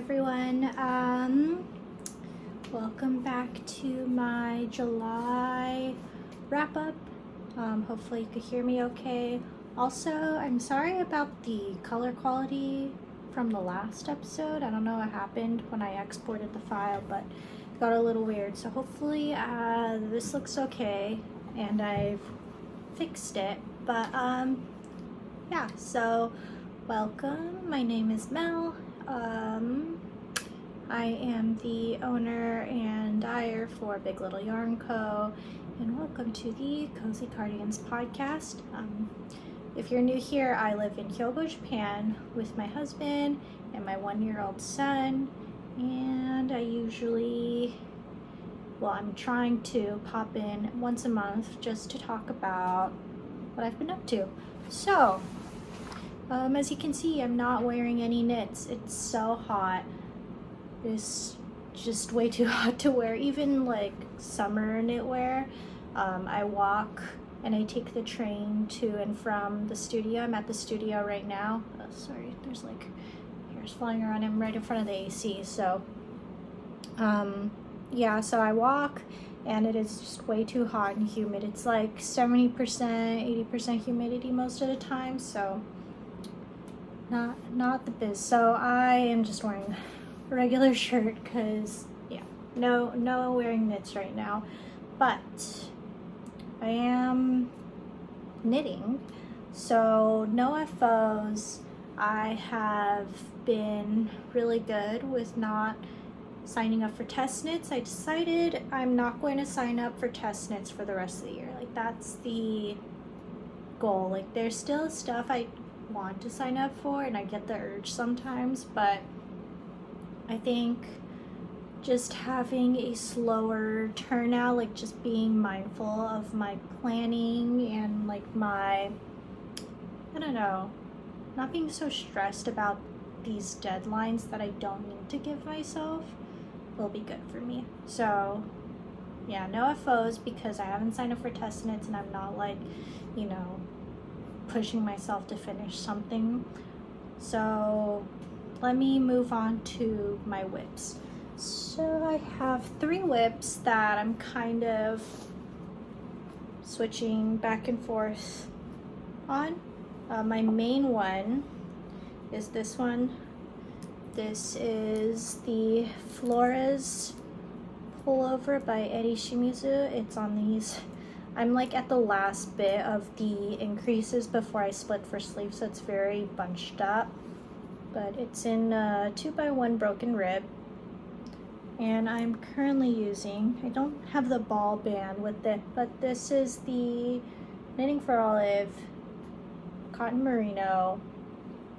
everyone. Welcome back to my July wrap-up. Hopefully you could hear me okay. Also, I'm sorry about the color quality from the last episode. I don't know what happened when I exported the file, but it got a little weird. So hopefully this looks okay and I've fixed it. But yeah, so welcome. My name is Mel. I am the owner and dyer for Big Little Yarn Co. And welcome to the Cozy Cardigans podcast. If you're new here, I live in Hyogo, Japan with my husband and my 1-year-old son. And I usually, I'm trying to pop in once a month just to talk about what I've been up to. So, as you can see, I'm not wearing any knits. It's so hot. It's just way too hot to wear, even like summer knitwear. I walk and I take the train to and from the studio. I'm at the studio right now. Oh, sorry, there's like hairs flying around. I'm right in front of the AC. So, yeah, so I walk and it is just way too hot and humid. It's like 70%, 80% humidity most of the time. So, not the biz. So I am just wearing a regular shirt because no wearing knits right now, but I am knitting. So no FOs. I have been really good with not signing up for test knits. I decided I'm not going to sign up for test knits for the rest of the year. Like, that's the goal. Like, there's still stuff I want to sign up for and I get the urge sometimes, but I think just having a slower turnout, like just being mindful of my planning and like my, I don't know, not being so stressed about these deadlines that I don't need to give myself will be good for me. So yeah, no FOs because I haven't signed up for test knits and I'm not like, pushing myself to finish something. So let me move on to my whips. So I have 3 whips that I'm kind of switching back and forth on. My main one is this one. This is the Flores Pullover by Shimizu. It's on these. I'm like at the last bit of the increases before I split for sleeves, so it's very bunched up. But it's in 2x1 broken rib. And I'm currently using, I don't have the ball band with it, but this is the Knitting for Olive Cotton Merino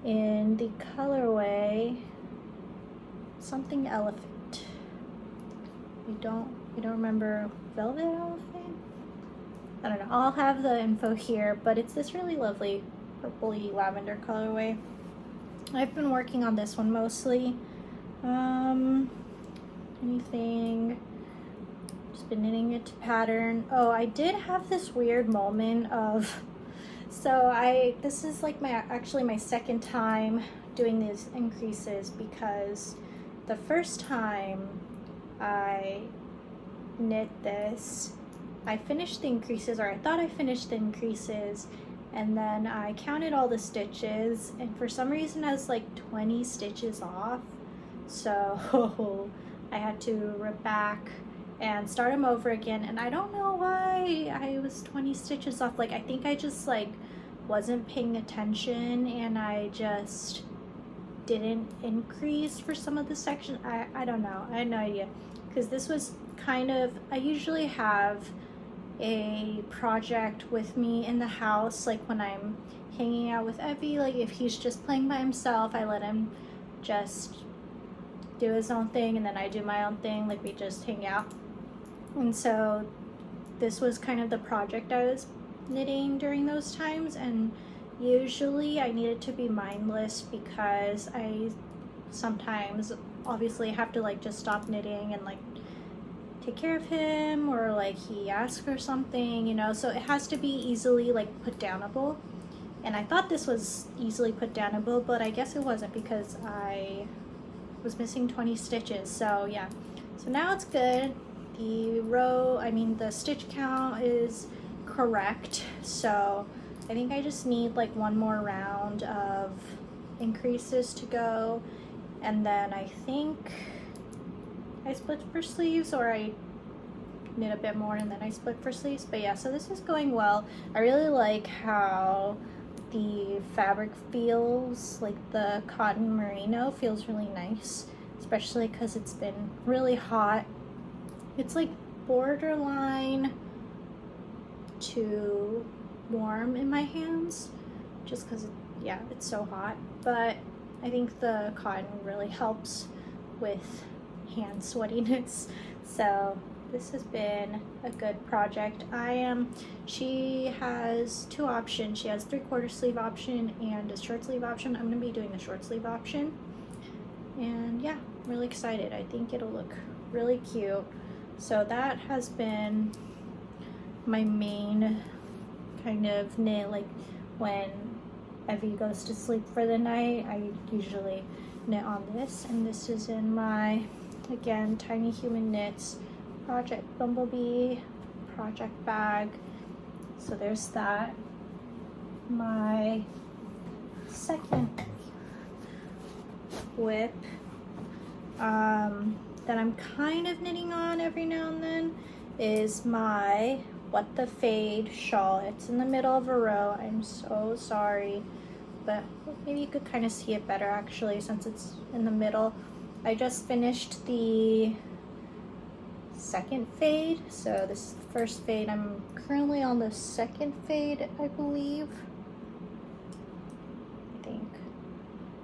in the colorway something elephant. I don't remember, velvet elephant? I don't know. I'll have the info here, but it's this really lovely purpley lavender colorway. I've been working on this one mostly. Anything, just been knitting it to pattern. Oh, I did have this weird moment of, this is like my second time doing these increases, because the first time I knit this, I finished the increases, or I thought I finished the increases, and then I counted all the stitches, and for some reason I was like 20 stitches off. So I had to rip back and start them over again, and I don't know why I was 20 stitches off. Like, I think I just like wasn't paying attention and I just didn't increase for some of the section. I don't know. I had no idea, because this was kind of, I usually have a project with me in the house, like when I'm hanging out with Evie. Like, if he's just playing by himself, I let him just do his own thing and then I do my own thing, like we just hang out. And so this was kind of the project I was knitting during those times, and usually I needed to be mindless because I sometimes obviously have to like just stop knitting and like take care of him, or like he asks for something, so it has to be easily like put downable. And I thought this was easily put downable, but I guess it wasn't, because I was missing 20 stitches. So yeah, so now it's good. The stitch count is correct. So I think I just need like one more round of increases to go, and then I think I split for sleeves, or I knit a bit more and then I split for sleeves. But yeah, so this is going well. I really like how the fabric feels, like the cotton merino feels really nice, especially because it's been really hot. It's like borderline too warm in my hands, just because yeah, it's so hot. But I think the cotton really helps with hand sweatiness. So this has been a good project. She has two options. She has 3/4 sleeve option and a short sleeve option. I'm gonna be doing the short sleeve option, and yeah, I'm really excited. I think it'll look really cute. So that has been my main kind of knit. Like when Evie goes to sleep for the night, I usually knit on this, and this is in my, again, Tiny Human Knits Project Bumblebee project bag. So there's that. My second whip that I'm kind of knitting on every now and then is my What the Fade shawl. It's in the middle of a row. I'm so sorry, but maybe you could kind of see it better actually since it's in the middle. I just finished the second fade, so this is the first fade. I'm currently on the second fade, I believe. I think,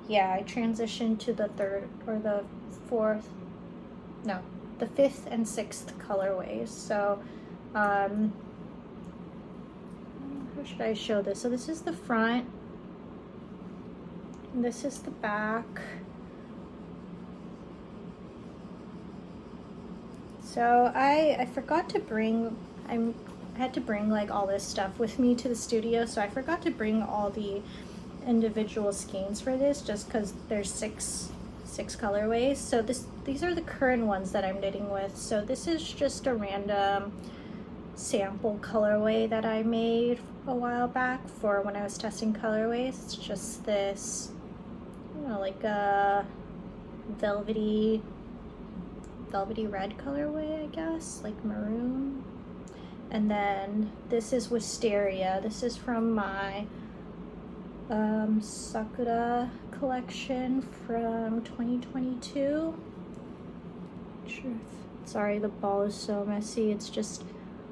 yeah, I transitioned to the third or the fourth, no, the fifth and sixth colorways. So how should I show this? So this is the front and this is the back. So I forgot to bring, I had to bring like all this stuff with me to the studio, so I forgot to bring all the individual skeins for this, just because there's six colorways. So these are the current ones that I'm knitting with. So this is just a random sample colorway that I made a while back for when I was testing colorways. It's just this, you know, like a velvety red colorway, I guess, like maroon. And then this is Wisteria. This is from my Sakura collection from 2022. Sorry, the ball is so messy. It's just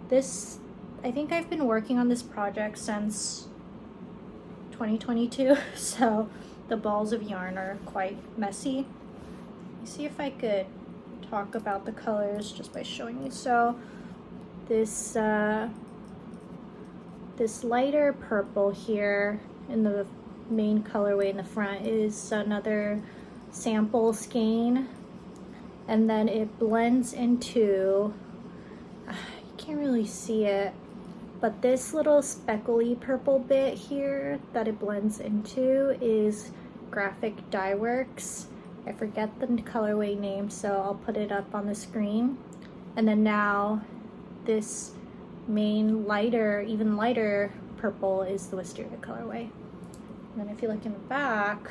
this, I think I've been working on this project since 2022, so the balls of yarn are quite messy. Let me see if I could talk about the colors just by showing you. So this this lighter purple here in the main colorway in the front is another sample skein, and then it blends into, you can't really see it, but this little speckly purple bit here that it blends into is graphic Dyeworks. I forget the colorway name, so I'll put it up on the screen. And then now this main lighter, even lighter purple is the Wisteria colorway. And then if you look in the back,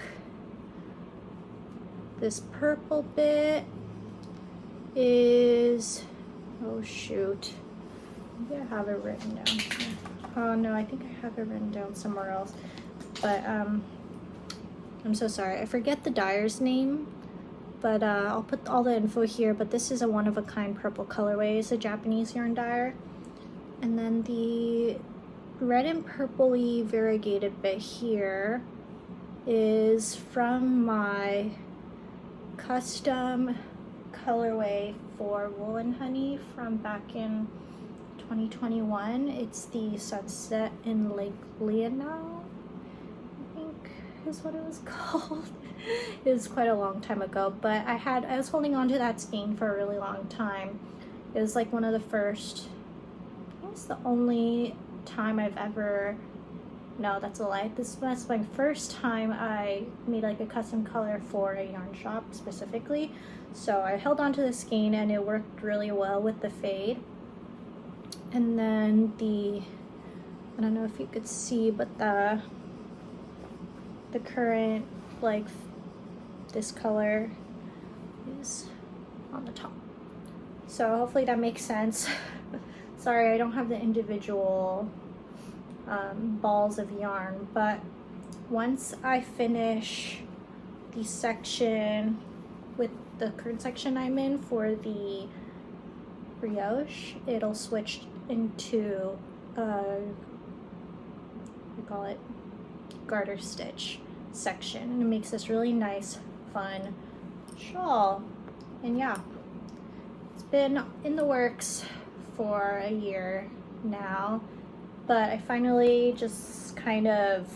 this purple bit is, oh shoot, maybe I have it written down. Oh no, I think I have it written down somewhere else. But I'm so sorry, I forget the dyer's name, but I'll put all the info here. But this is a one-of-a-kind purple colorway. It's a Japanese yarn dyer. And then the red and purpley variegated bit here is from my custom colorway for Woolen Honey from back in 2021. It's the Sunset in Lake Leenau, I think is what it was called. It was quite a long time ago, but I was holding on to that skein for a really long time. It was like one of the first, I think it's the only time I've ever no, that's a lie. That's my first time I made like a custom color for a yarn shop specifically. So I held on to the skein and it worked really well with the fade. And then I don't know if you could see, but the current, like this color is on the top. So hopefully that makes sense. Sorry, I don't have the individual balls of yarn, but once I finish the section with the current section I'm in for the brioche, it'll switch into we call it garter stitch section, and it makes this really nice fun shawl. And yeah, it's been in the works for a year now, but I finally just kind of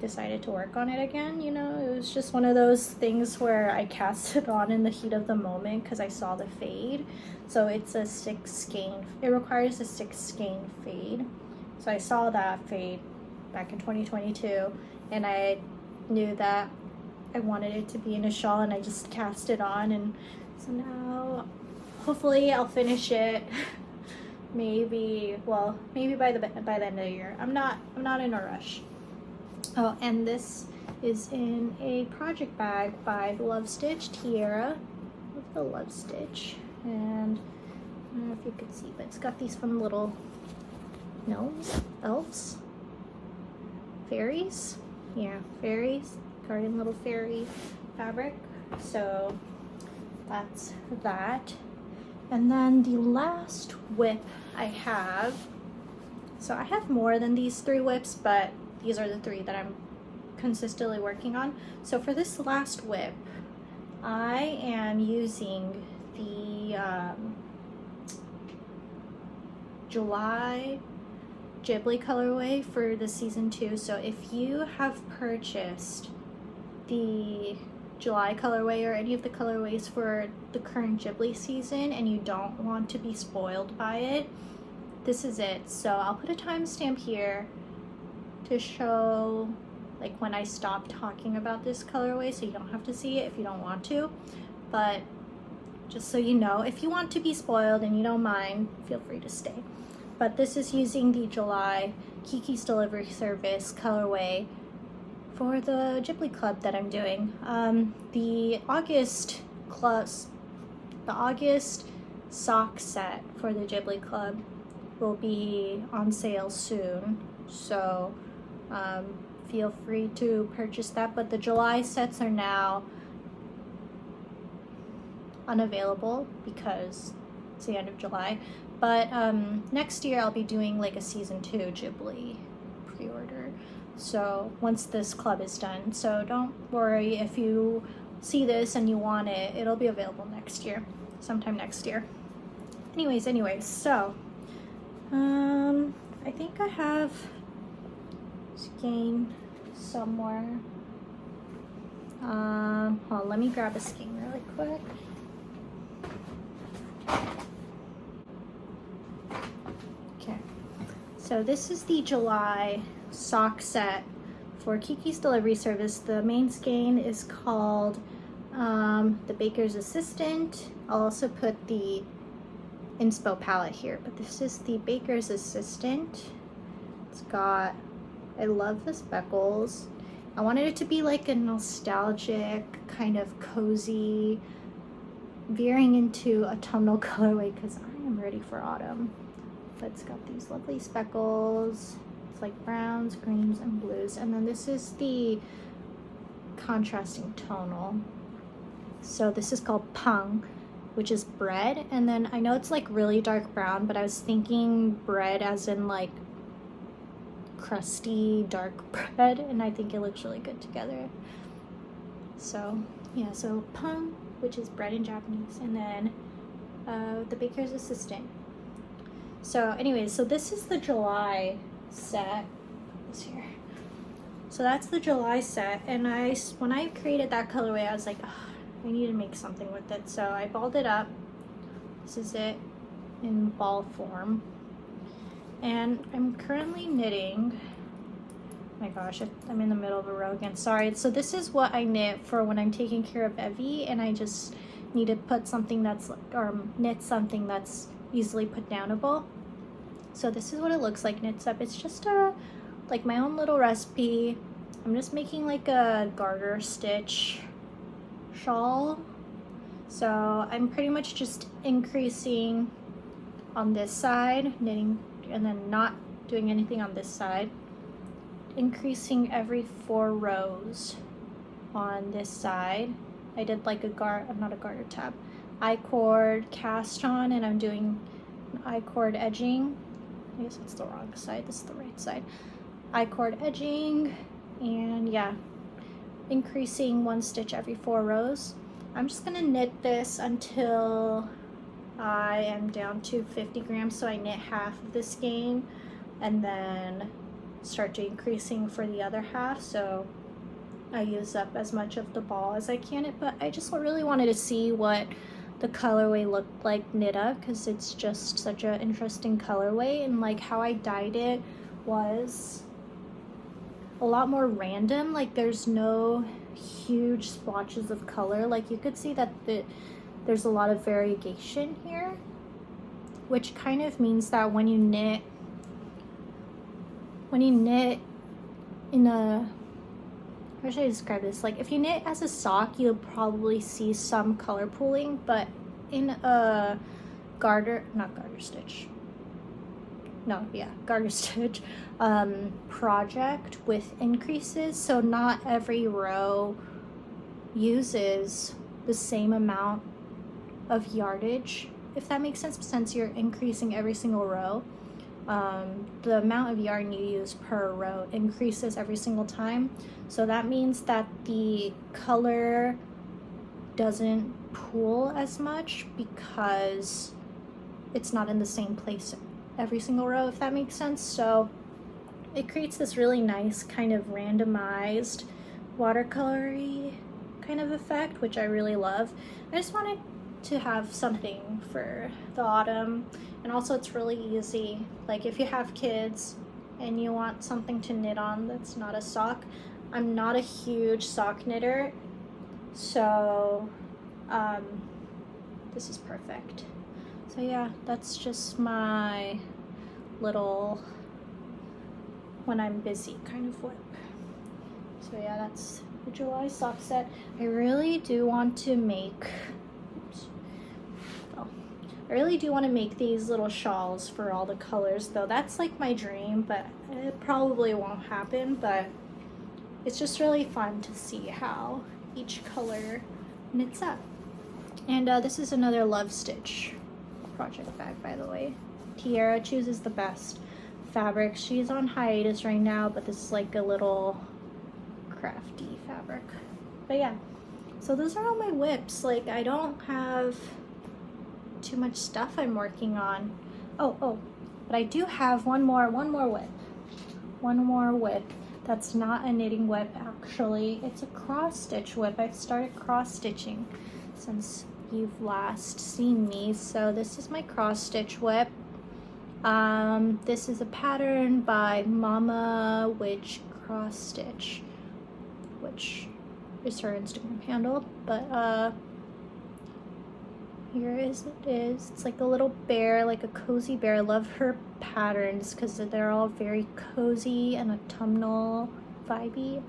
decided to work on it again. You know, it was just one of those things where I cast it on in the heat of the moment because I saw the fade. So it's a 6 skein, it requires a 6 skein fade. So I saw that fade back in 2022 and I knew that I wanted it to be in a shawl, and I just cast it on, and so now hopefully I'll finish it maybe by the end of the year. I'm not in a rush. Oh, and this is in a project bag by the Love Stitch Tiara with the Love Stitch, and I don't know if you could see, but it's got these fun little gnomes, elves, fairies, yeah, fairies, guardian little fairy fabric. So that's that. And then the last whip I have, so I have more than these 3 whips, but these are the 3 that I'm consistently working on. So for this last whip, I am using the July Ghibli colorway for the season 2. So if you have purchased the July colorway or any of the colorways for the current Ghibli season and you don't want to be spoiled by it, this is it. So I'll put a timestamp here to show like when I stop talking about this colorway, so you don't have to see it if you don't want to. But just so you know, if you want to be spoiled and you don't mind, feel free to stay. But this is using the July Kiki's Delivery Service colorway for the Ghibli Club that I'm doing. The August sock set for the Ghibli Club will be on sale soon, so feel free to purchase that. But the July sets are now unavailable because it's the end of July. But next year I'll be doing like a season 2 Ghibli pre-order, so once this club is done. So don't worry if you see this and you want it, it'll be available next year, sometime next year. Anyways, so I think I have skein somewhere. Hold on, let me grab a skein really quick. Okay, so this is the July sock set for Kiki's Delivery Service. The main skein is called the Baker's Assistant. I'll also put the inspo palette here, but this is the Baker's Assistant. It's got, I love the speckles. I wanted it to be like a nostalgic, kind of cozy, veering into autumnal colorway because I am ready for autumn. But it's got these lovely speckles. It's like browns, greens, and blues. And then this is the contrasting tonal. So this is called Pang, which is bread. And then I know it's like really dark brown, but I was thinking bread as in like crusty dark bread, and I think it looks really good together. So yeah, so Pang, which is bread in Japanese, and then the Baker's Assistant. So anyways, so this is the July set. This here. So that's the July set, and when I created that colorway, I was like, oh, I need to make something with it. So I balled it up. This is it in ball form. And I'm currently knitting my gosh, I'm in the middle of a row again. Sorry. So this is what I knit for when I'm taking care of Evie, and I just need to put something that's, or knit something that's easily put downable. So this is what it looks like knits up. It's just like my own little recipe. I'm just making like a garter stitch shawl. So I'm pretty much just increasing on this side, knitting, and then not doing anything on this side. Increasing every 4 rows on this side. I did like not a garter tab, I-cord cast on, and I'm doing an I-cord edging. I guess that's the wrong side, this is the right side. I-cord edging, and yeah, increasing 1 stitch every 4 rows. I'm just gonna knit this until I am down to 50 grams, so I knit half of the skein and then start to increasing for the other half, so I use up as much of the ball as I can. But I just really wanted to see what the colorway looked like knit up, because it's just such an interesting colorway, and like how I dyed it was a lot more random. Like there's no huge splotches of color. Like you could see that there's a lot of variegation here, which kind of means that when you knit in a, how should I describe this? Like if you knit as a sock, you'll probably see some color pooling, but in a garter stitch project with increases, so not every row uses the same amount of yardage, if that makes sense, since you're increasing every single row. The amount of yarn you use per row increases every single time, so that means that the color doesn't pool as much because it's not in the same place every single row, if that makes sense. So it creates this really nice kind of randomized watercolory kind of effect, which I really love. I just wanted to have something for the autumn, and also it's really easy, like if you have kids and you want something to knit on that's not a sock. I'm not a huge sock knitter, so this is perfect. So yeah, that's just my little when I'm busy kind of whip. So yeah, that's the July sock set. I really do want to make these little shawls for all the colors, though. That's like my dream, but it probably won't happen. But it's just really fun to see how each color knits up. And this is another Love Stitch project bag, by the way. Tiara chooses the best fabric. She's on hiatus right now, but this is like a little crafty fabric. But yeah, so those are all my whips. Like I don't have too much stuff I'm working on. Oh, but I do have one more whip that's not a knitting whip. Actually, it's a cross stitch whip. I've started cross stitching since you've last seen me. So this is my cross stitch whip. This is a pattern by Mama Witch Cross Stitch, which is her Instagram handle. But here it is. It's like a little bear, like a cozy bear. I love her patterns because they're all very cozy and autumnal vibey.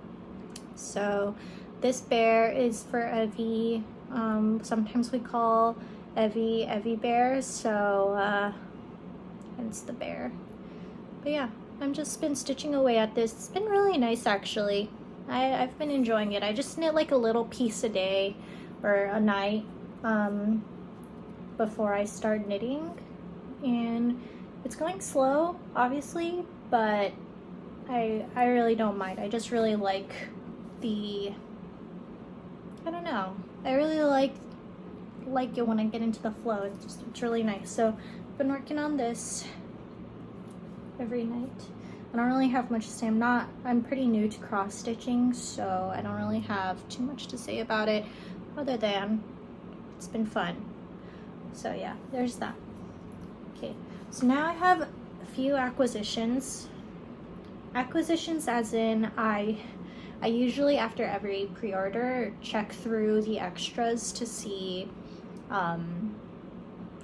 So this bear is for Evie. Sometimes we call Evie Bear, so hence the bear. But yeah, I've just been stitching away at this. It's been really nice, actually. I've been enjoying it. I just knit like a little piece a day or a night before I start knitting, and it's going slow, obviously, but I really don't mind. I just really like I don't know, I really like it when I get into the flow. It's really nice. So I've been working on this every night. I don't really have much to say. I'm pretty new to cross stitching, so I don't really have too much to say about it other than it's been fun. So yeah, there's that. Okay, so now I have a few acquisitions. Acquisitions as in I usually after every pre-order check through the extras to see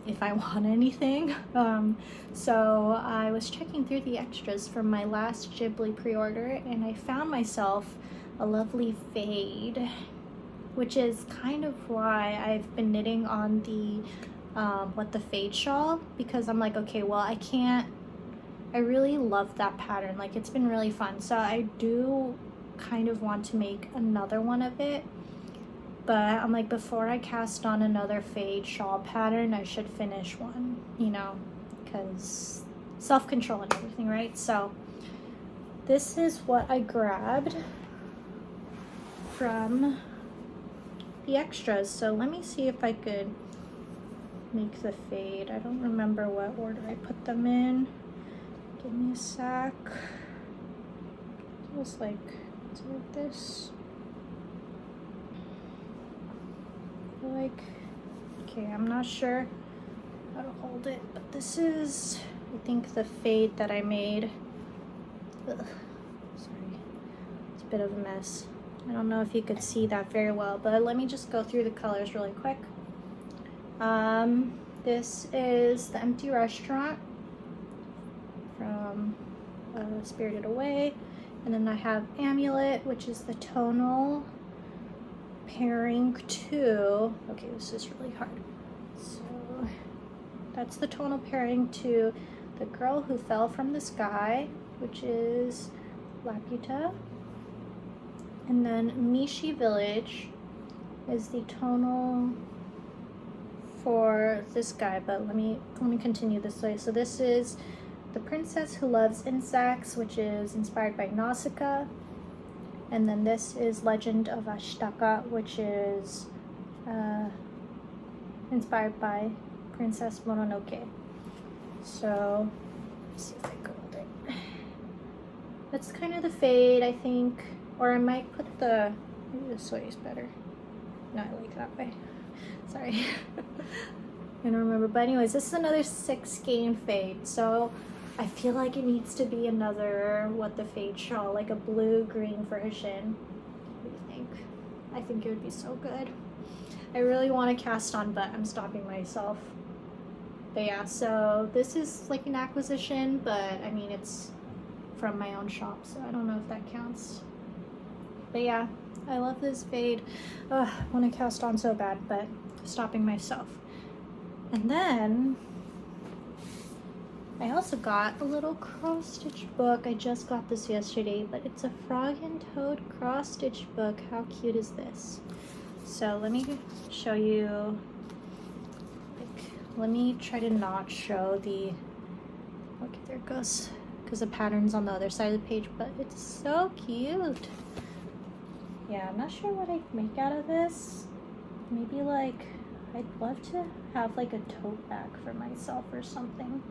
if I want anything. So I was checking through the extras from my last Ghibli pre-order, and I found myself a lovely fade, which is kind of why I've been knitting on the the fade shawl, because I'm like, okay, well, I really love that pattern. Like, it's been really fun. So I do kind of want to make another one of it, but I'm like, before I cast on another fade shawl pattern, I should finish one, you know, because self-control and everything, right? So this is what I grabbed from the extras. So let me see if I could make the fade. I don't remember what order I put them in. Give me a sec. It was like, is it like this? I feel like, okay, I'm not sure how to hold it, but this is, I think, the fade that I made. Ugh, sorry, it's a bit of a mess. I don't know if you could see that very well, but let me just go through the colors really quick. This is the Empty Restaurant from Spirited Away, and then I have Amulet, which is the tonal pairing to, okay, this is really hard, so that's the tonal pairing to The Girl Who Fell from the Sky, which is Laputa, and then Mishi Village is the tonal for this guy, but let me continue this way. So this is The Princess Who Loves Insects, which is inspired by Nausicaa. And then this is Legend of Ashitaka, which is inspired by Princess Mononoke. So, let's see if I go with it. That's kind of the fade, I think. Or I might put the, maybe this way is better. No, I like that way. Sorry. I don't remember. But anyways, this is another 6 skein fade. So I feel like it needs to be another the fade shawl, like a blue-green version. What do you think? I think it would be so good. I really want to cast on, but I'm stopping myself. But yeah, so this is like an acquisition, but I mean, it's from my own shop, so I don't know if that counts. But yeah, I love this fade. Ugh, I want to cast on so bad, but stopping myself. And then I also got a little cross-stitch book. I just got this yesterday, but it's a Frog and Toad cross-stitch book. How cute is this? So let me show you, like, let me try to not show the, okay, there it goes, because the pattern's on the other side of the page, but it's so cute. Yeah, I'm not sure what I'd make out of this. Maybe like, I'd love to have like a tote bag for myself or something.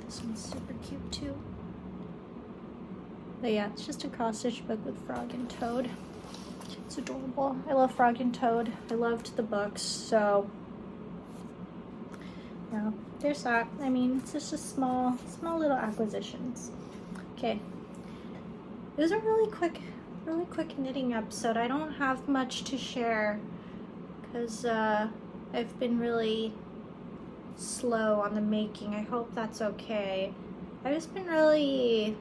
This one's super cute too. But yeah, it's just a cross-stitch book with Frog and Toad. It's adorable. I love Frog and Toad. I loved the books, so yeah, there's that. I mean, it's just a small little acquisitions. Okay. It was a really quick knitting episode. I don't have much to share because I've been really slow on the making. I hope that's okay. I've just been really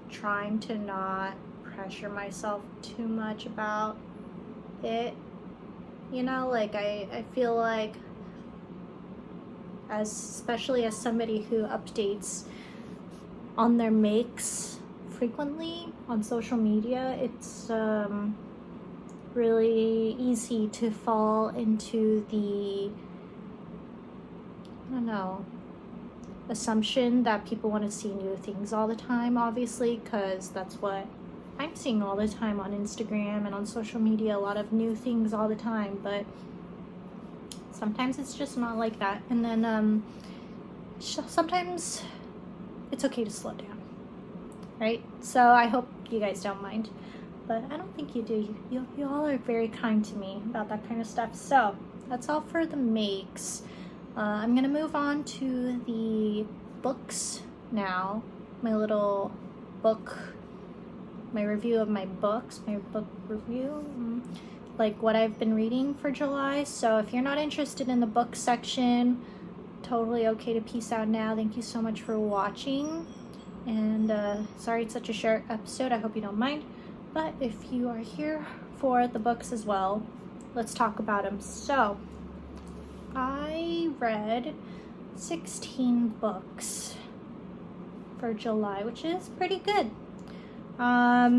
trying to not pressure myself too much about it. You know, like I feel like, especially as somebody who updates on their makes frequently on social media, it's really easy to fall into the, I don't know, assumption that people want to see new things all the time, obviously, because that's what I'm seeing all the time on Instagram and on social media, a lot of new things all the time, but sometimes it's just not like that. And then sometimes it's okay to slow down. Right? So I hope you guys don't mind, but I don't think you do. You all are very kind to me about that kind of stuff. So that's all for the makes. I'm gonna move on to the books now, my little book, my review of my books, my book review, like what I've been reading for July. So if you're not interested in the book section, totally okay to peace out now. Thank you so much for watching. And sorry it's such a short episode. I hope you don't mind. But if you are here for the books as well, let's talk about them. So I read 16 books for July, which is pretty good. I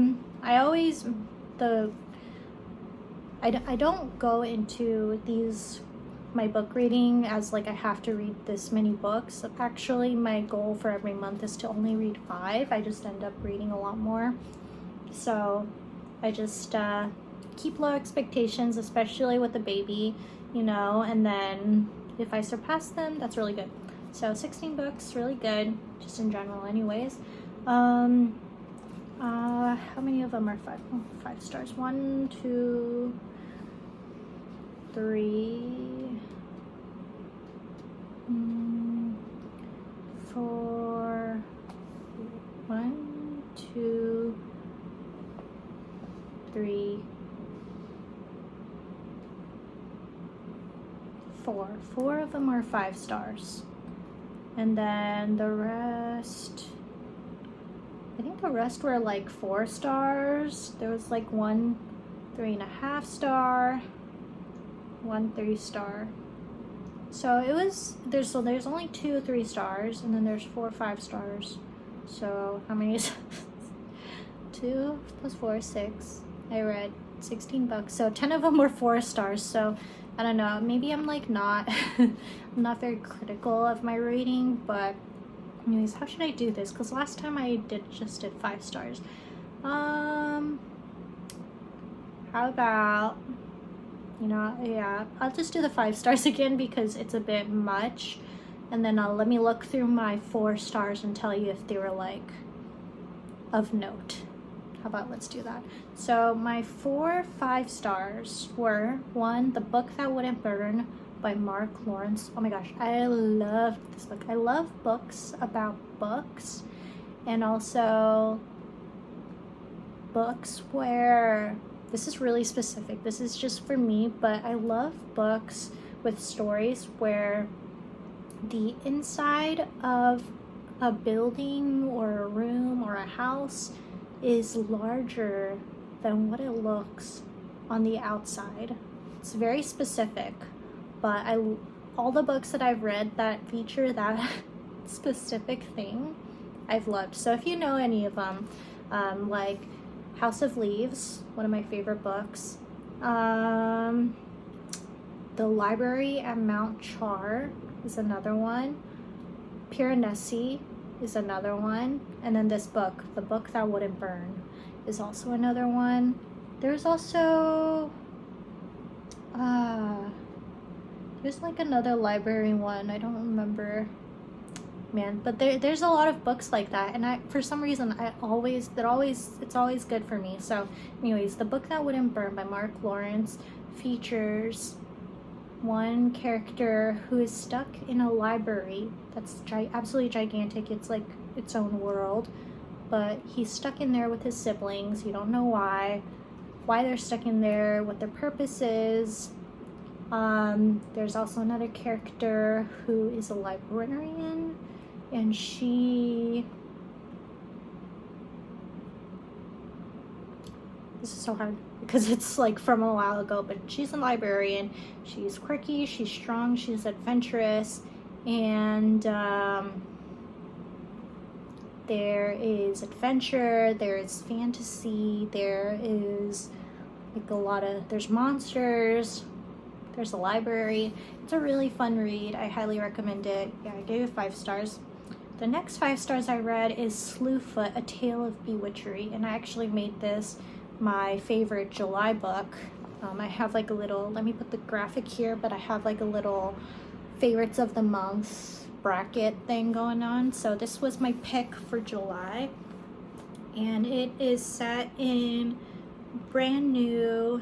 don't go into my book reading as like I have to read this many books. Actually, my goal for every month is to only read 5. I just end up reading a lot more. So I just keep low expectations, especially with the baby, you know, and then if I surpass them, that's really good. So 16 books, really good, just in general anyways. How many of them are 5? Oh, 5 stars. 1, 2, 3, 4. 1, 2, 3, 4. 4 of them are 5 stars. And then the rest, I think the rest were like 4 stars. There was like 1 3.5 star, 1 3 star. So it was, there's only 2 3 stars, and then there's 4 5 stars. So how many is 2 plus 4 6. I read 16 books, so 10 of them were 4 stars. So I don't know, maybe I'm like not I'm not very critical of my rating, but anyways, how should I do this? Because last time I just did 5 stars. How about, you know, yeah, I'll just do the 5 stars again because it's a bit much, and then let me look through my 4 stars and tell you if they were like of note. How about let's do that? So my 4 5 stars were 1, The Book That Wouldn't Burn by Mark Lawrence. Oh my gosh, I love this book. I love books about books, and also books where, this is really specific, this is just for me, but I love books with stories where the inside of a building or a room or a house is larger than what it looks on the outside. It's very specific, but all the books that I've read that feature that specific thing, I've loved. So if you know any of them, like House of Leaves, one of my favorite books, The Library at Mount Char is another one, Piranesi is another one, and then this book, The Book That Wouldn't Burn, is also another one. There's also there's like another library one, I don't remember, man, but there's a lot of books like that, and for some reason it's always good for me. So anyways, The Book That Wouldn't Burn by Mark Lawrence features one character who is stuck in a library that's absolutely gigantic. It's like its own world, but he's stuck in there with his siblings. You don't know why they're stuck in there, what their purpose is. There's also another character who is a librarian, and this is so hard because it's like from a while ago, but she's a librarian. She's quirky, she's strong, she's adventurous, and there is adventure, there is fantasy, there is like there's monsters, there's a library. It's a really fun read. I highly recommend it. Yeah, I gave it 5 stars. The next 5 stars I read is Slew Foot, A Tale of Bewitchery, and I actually made this my favorite July book. I have like a little, let me put the graphic here, but I have like a little favorites of the month bracket thing going on. So this was my pick for July, and it is set in brand new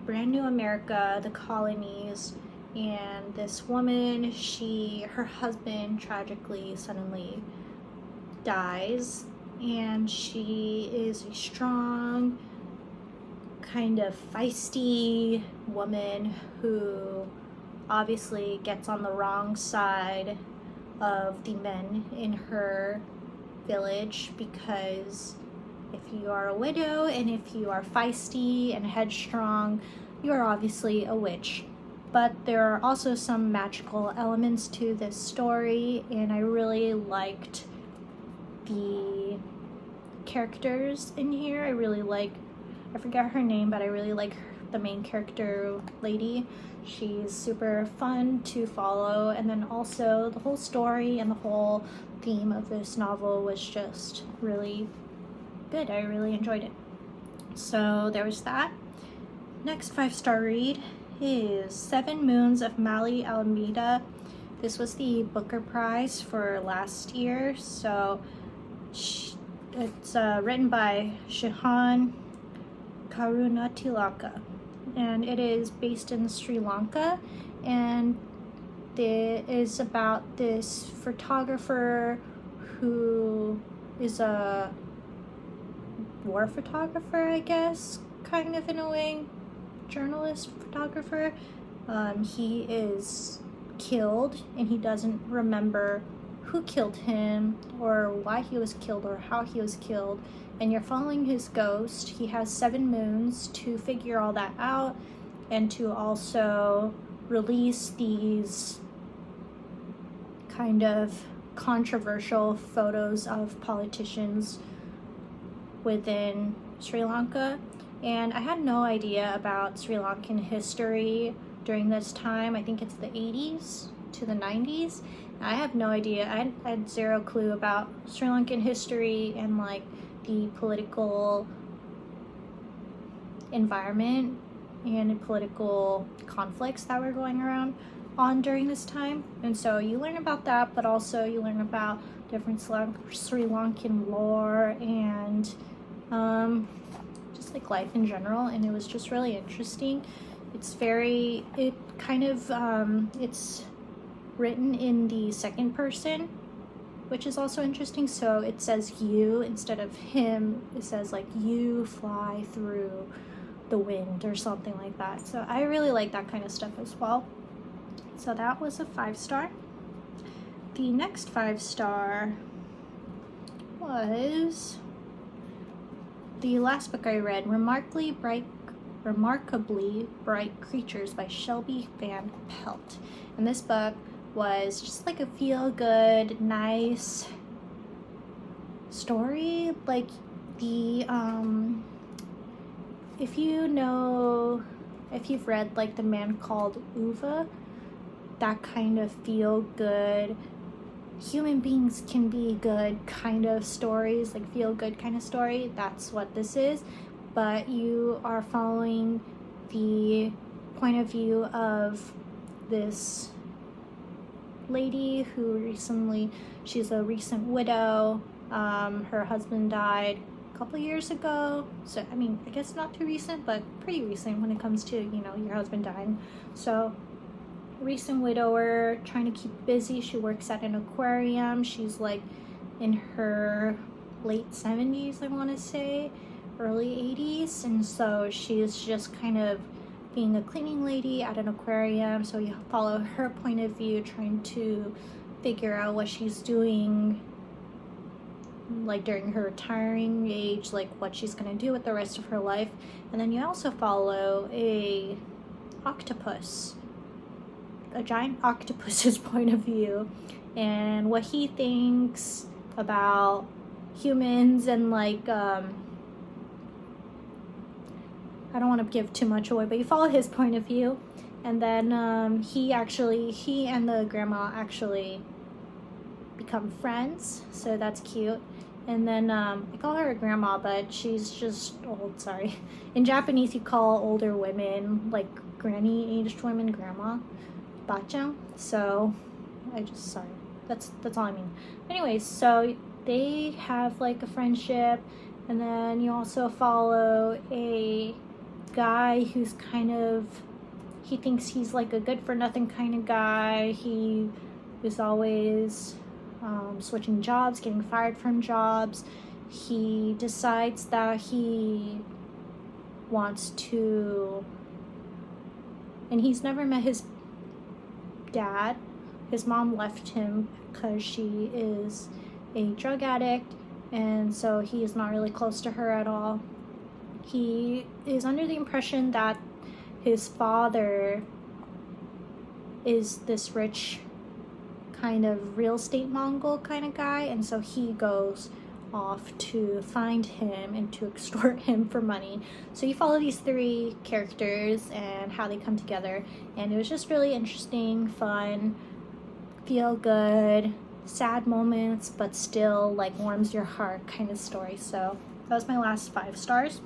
America, the colonies, And this woman, her husband tragically suddenly dies, and she is a strong, kind of feisty woman who obviously gets on the wrong side of the men in her village, because if you are a widow and if you are feisty and headstrong, you are obviously a witch. But there are also some magical elements to this story, and I really liked the characters in here. I forget her name, but I really like the main character lady. She's super fun to follow, and then also the whole story and the whole theme of this novel was just really good. I really enjoyed it. So there was that. Next 5-star read is 7 Moons of Mali Almeida. This was the Booker Prize for last year. So it's written by Shihan Karunatilaka, and it is based in Sri Lanka, and it is about this photographer who is a war photographer, I guess, kind of in a way, journalist photographer. He is killed, and he doesn't remember who killed him or why he was killed or how he was killed, and you're following his ghost. He has 7 moons to figure all that out, and to also release these kind of controversial photos of politicians within Sri Lanka. And I had no idea about Sri Lankan history during this time. I think it's the 80s to the 90s. I have no idea. I had zero clue about Sri Lankan history and like the political environment and political conflicts that were going on during this time. And so you learn about that, but also you learn about different Sri Lankan lore and just like life in general, and it was just really interesting. It's written in the second person, which is also interesting. So it says you instead of him. It says like you fly through the wind or something like that. So I really like that kind of stuff as well. So that was a 5-star. The next 5-star was the last book I read, Remarkably Bright Creatures by Shelby Van Pelt. And this book was just like a feel-good, nice story. Like the if you've read like The Man Called Uva, that kind of feel-good, human beings can be good kind of stories, like feel-good kind of story, that's what this is. But you are following the point of view of this lady who she's a recent widow. Her husband died a couple years ago, so I mean, I guess not too recent, but pretty recent when it comes to, your husband dying. So recent widower, trying to keep busy. She works at an aquarium. She's like in her late 70s, I want to say, early 80s, and so she's just kind of being a cleaning lady at an aquarium. So you follow her point of view, trying to figure out what she's doing like during her retiring age, like what she's going to do with the rest of her life. And then you also follow a giant octopus's point of view and what he thinks about humans, and like I don't want to give too much away, but you follow his point of view. And then he and the grandma actually become friends, so that's cute. And then I call her a grandma, but she's just old. Sorry, in Japanese you call older women, like granny aged women, grandma, bachan. So that's all I mean. Anyways, so they have like a friendship, and then you also follow a guy who's kind of he thinks he's like a good for nothing kind of guy. He is always switching jobs, getting fired from jobs. He decides that he wants to, and he's never met his dad. His mom left him because she is a drug addict, and so he is not really close to her at all. He is under the impression that his father is this rich kind of real estate Mongol kind of guy, and so he goes off to find him and to extort him for money. So you follow these three characters and how they come together, and it was just really interesting, fun, feel good, sad moments, but still like warms your heart kind of story. So that was my last 5 stars.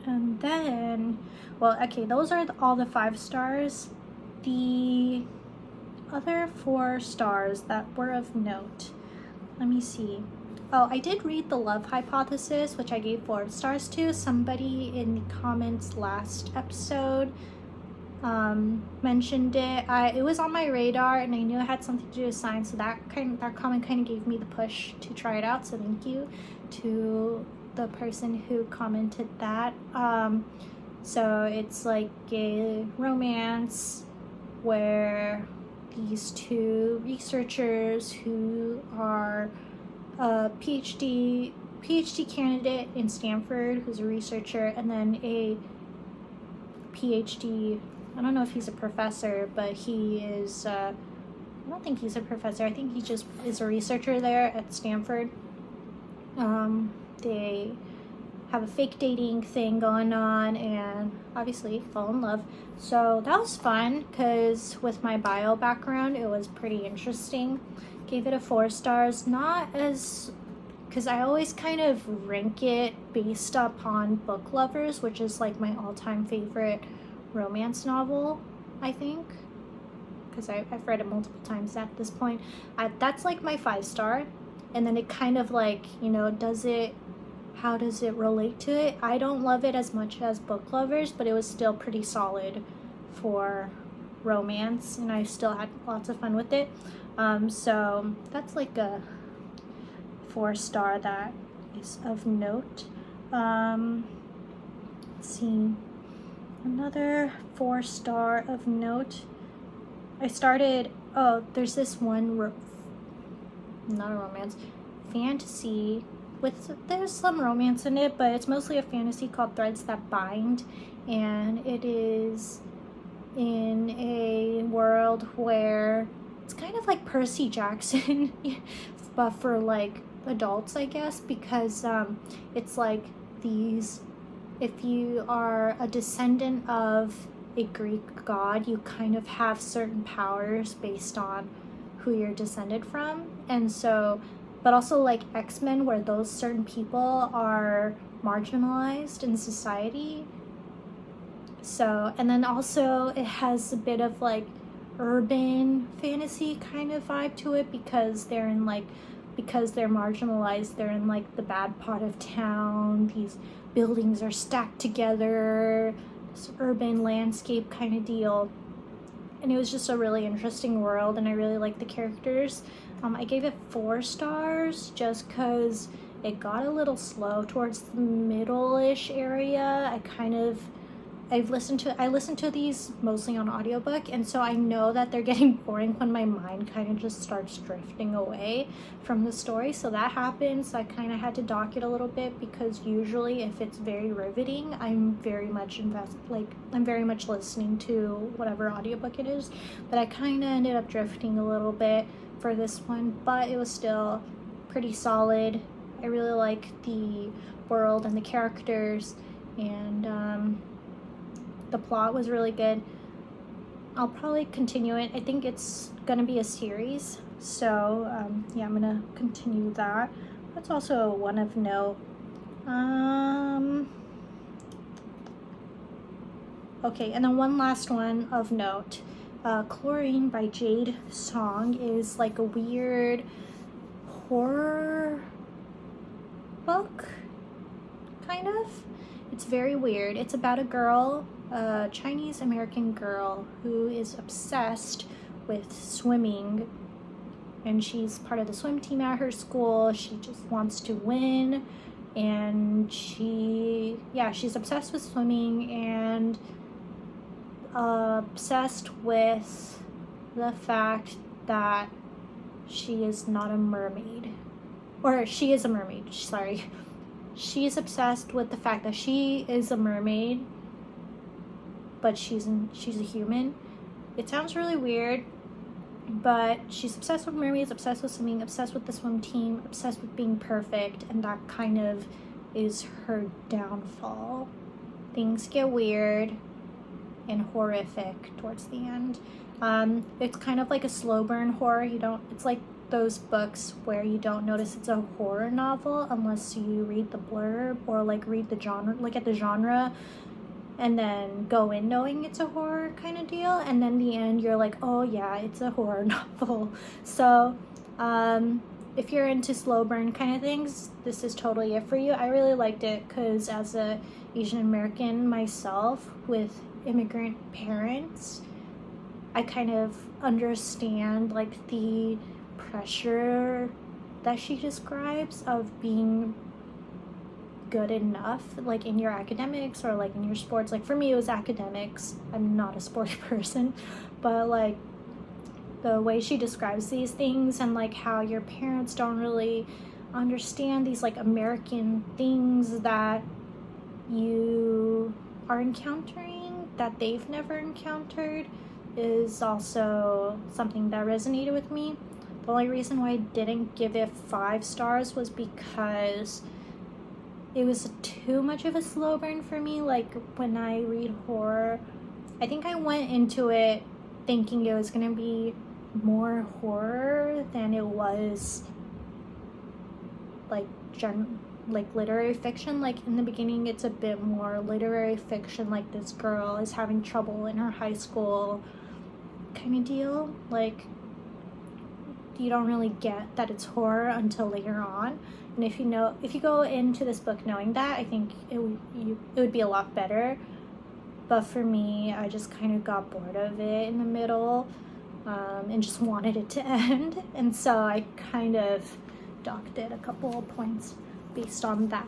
And then, well, okay, those are all the 5 stars. The other 4 stars that were of note, let me see. Oh, I did read The Love Hypothesis, which I gave 4 stars to. Somebody in the comments last episode mentioned it. It was on my radar, and I knew it had something to do with science, so that comment kind of gave me the push to try it out. So thank you to the person who commented that. So it's like a romance where these 2 researchers who are a PhD candidate in Stanford, who's a researcher, and then a PhD, I don't know if he's a professor, but he is, I don't think he's a professor, I think he just is a researcher there at Stanford. They have a fake dating thing going on and obviously fall in love. So that was fun, because with my bio background, it was pretty interesting. Gave it a 4 stars, not as, because I always kind of rank it based upon Book Lovers, which is like my all-time favorite romance novel, I think, because I've read it multiple times at this point. That's like my 5 star, and then it kind of like, you know, how does it relate to it? I don't love it as much as Book Lovers, but it was still pretty solid for romance, and I still had lots of fun with it. So that's like a 4 star that is of note. Let's see, another 4 star of note. I started, there's this one, not a romance, fantasy there's some romance in it, but it's mostly a fantasy called Threads That Bind, and it is in a world where it's kind of like Percy Jackson, but for like adults, I guess, because it's like these, if you are a descendant of a Greek god, you kind of have certain powers based on who you're descended from. And so, but also like X-Men, where those certain people are marginalized in society. So, and then also it has a bit of like urban fantasy kind of vibe to it, because they're marginalized, they're in like the bad part of town. These buildings are stacked together, this urban landscape kind of deal. And it was just a really interesting world, and I really liked the characters. I gave it 4 stars just because it got a little slow towards the middle-ish area. I listen to these mostly on audiobook, and so I know that they're getting boring when my mind kind of just starts drifting away from the story. So that happens. I kind of had to dock it a little bit, because usually if it's very riveting, I'm very much I'm very much listening to whatever audiobook it is. But I kind of ended up drifting a little bit for this one, but it was still pretty solid. I really like the world and the characters, and the plot was really good. I'll probably continue it. I think it's gonna be a series, so yeah, I'm gonna continue that. That's also one of note. Okay, and then one last one of note. Chlorine by Jade Song is like a weird horror book, kind of. It's very weird. It's about a girl a Chinese American girl who is obsessed with swimming, and she's part of the swim team at her school. She just wants to win, and she's obsessed with swimming and obsessed with the fact that she is not a mermaid, or she is a mermaid, sorry. She is obsessed with the fact that she is a mermaid, but she's a human. It sounds really weird, but she's obsessed with mermaids, obsessed with swimming, obsessed with the swim team, obsessed with being perfect, and that kind of is her downfall. Things get weird and horrific towards the end. It's kind of like a slow burn horror. It's like those books where you don't notice it's a horror novel unless you read the blurb or like read the genre, look at the genre, and then go in knowing it's a horror kind of deal, and then the end you're like, oh yeah, it's a horror novel. So if you're into slow burn kind of things, this is totally it for you. I really liked it because as a Asian American myself with immigrant parents, I kind of understand like the pressure that she describes of being good enough, like in your academics or like in your sports. Like for me, it was academics. I'm not a sports person, but like the way she describes these things and like how your parents don't really understand these like American things that you are encountering that they've never encountered is also something that resonated with me. The only reason why I didn't give it 5 stars was because it was too much of a slow burn for me. Like when I read horror, I think I went into it thinking it was gonna be more horror than it was like literary fiction. Like in the beginning it's a bit more literary fiction, like this girl is having trouble in her high school kind of deal. Like you don't really get that it's horror until later on, and if you go into this book knowing that, I think it would be a lot better. But for me, I just kind of got bored of it in the middle, and just wanted it to end, and so I kind of docked it a couple of points based on that.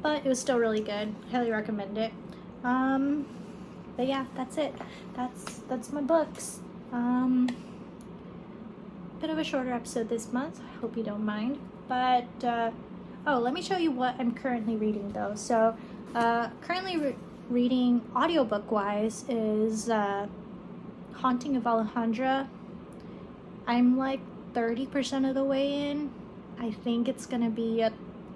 But it was still really good. Highly recommend it. But yeah, that's it. That's my books. Bit of a shorter episode this month. I hope you don't mind. But let me show you what I'm currently reading though. So currently reading audiobook wise is Haunting of Alejandra. I'm like 30% of the way in. I think it's gonna be a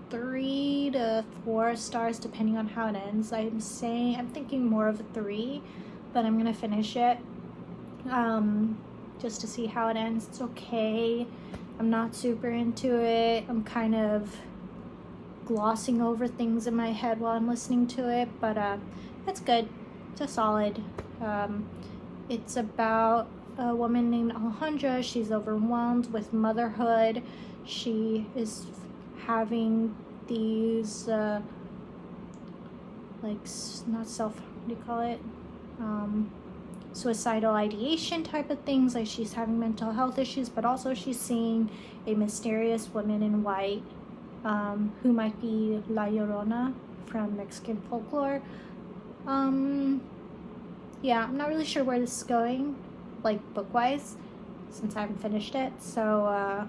3 to 4 stars depending on how it ends. I'm thinking more of a 3, but I'm gonna finish it just to see how it ends. It's okay. I'm not super into it. I'm kind of glossing over things in my head while I'm listening to it, but it's good. It's a solid. It's about a woman named Alejandra. She's overwhelmed with motherhood. She is having these suicidal ideation type of things. Like she's having mental health issues, but also she's seeing a mysterious woman in white who might be La Llorona from Mexican folklore. Yeah, I'm not really sure where this is going, like book-wise, since I haven't finished it, so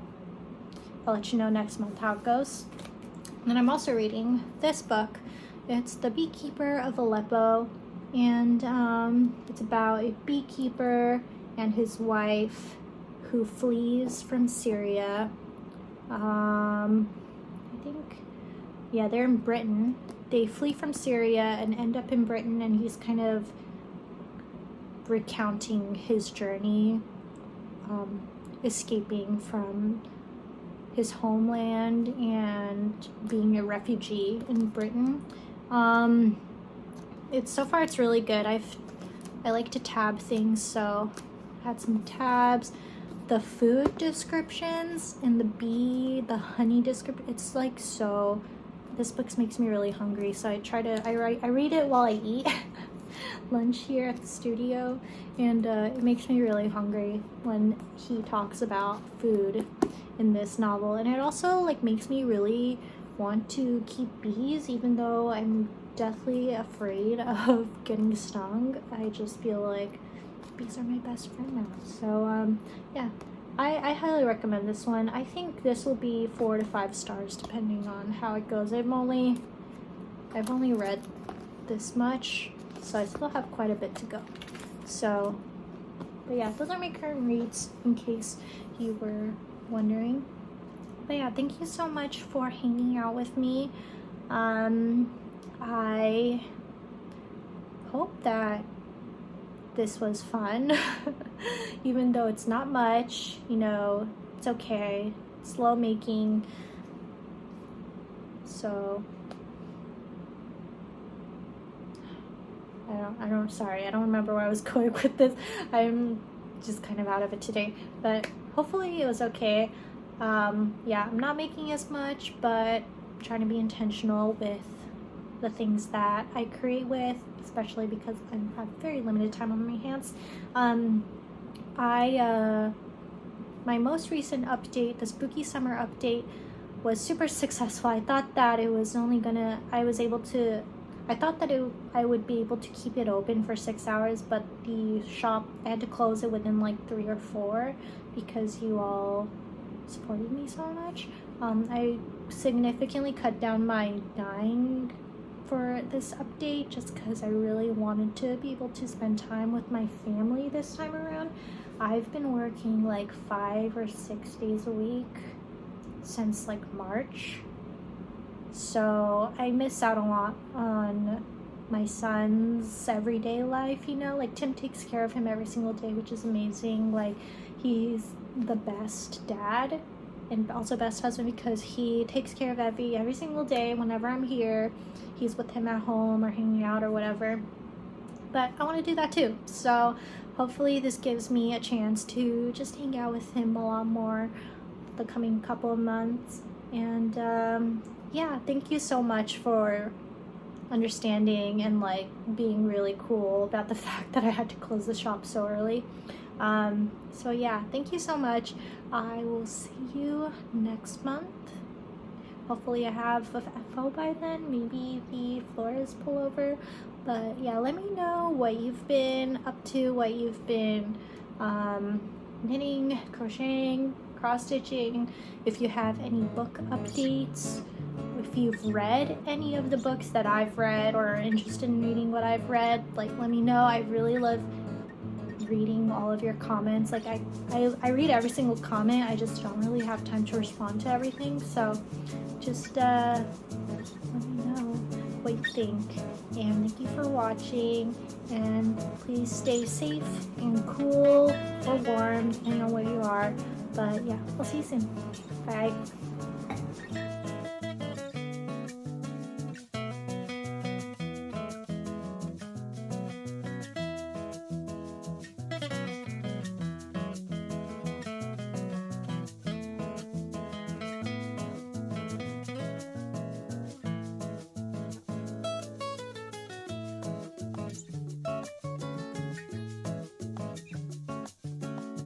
I'll let you know next month how it goes. And then I'm also reading this book. It's The Beekeeper of Aleppo, and it's about a beekeeper and his wife who flees from Syria. I think, yeah, they're in Britain. They flee from Syria and end up in Britain, and he's kind of recounting his journey, escaping from his homeland and being a refugee in Britain. It's really good. I like to tab things, so I had some tabs. The food descriptions and the honey description, it's like so. This book makes me really hungry, so I read it while I eat. lunch here at the studio, and it makes me really hungry when he talks about food in this novel. And it also like makes me really want to keep bees, even though I'm deathly afraid of getting stung. I just feel like bees are my best friend now. So yeah, I highly recommend this one. I think this will be 4 to 5 stars depending on how it goes. I've only read this much, so I still have quite a bit to go. So, but yeah, those are my current reads in case you were wondering. But yeah, thank you so much for hanging out with me. I hope that this was fun. Even though it's not much, you know, it's okay. It's slow making. So sorry, I don't remember where I was going with this. I'm just kind of out of it today, but hopefully it was okay. Yeah, I'm not making as much, but I'm trying to be intentional with the things that I create with, especially because I have very limited time on my hands. My most recent update, the spooky summer update, was super successful. I thought that it was only gonna, I thought that I would be able to keep it open for 6 hours, but the shop, I had to close it within like 3 or 4 because you all supported me so much. I significantly cut down my dyeing for this update just because I really wanted to be able to spend time with my family this time around. I've been working like 5 or 6 days a week since like March, so I miss out a lot on my son's everyday life, you know, like Tim takes care of him every single day, which is amazing. Like, he's the best dad and also best husband because he takes care of every single day. Whenever I'm here, he's with him at home or hanging out or whatever. But I want to do that too, so hopefully this gives me a chance to just hang out with him a lot more the coming couple of months. And yeah, thank you so much for understanding and like being really cool about the fact that I had to close the shop so early. So yeah, thank you so much. I will see you next month. Hopefully I have a FO by then, maybe the Flores Pullover. But yeah, let me know what you've been up to, what you've been knitting, crocheting, cross-stitching, if you have any book updates, if you've read any of the books that I've read or are interested in reading what I've read, like let me know. I really love reading all of your comments. Like I read every single comment, I just don't really have time to respond to everything, so just let me know what you think. And thank you for watching, and please stay safe and cool or warm depending on where you are. But yeah, I'll see you soon. Bye.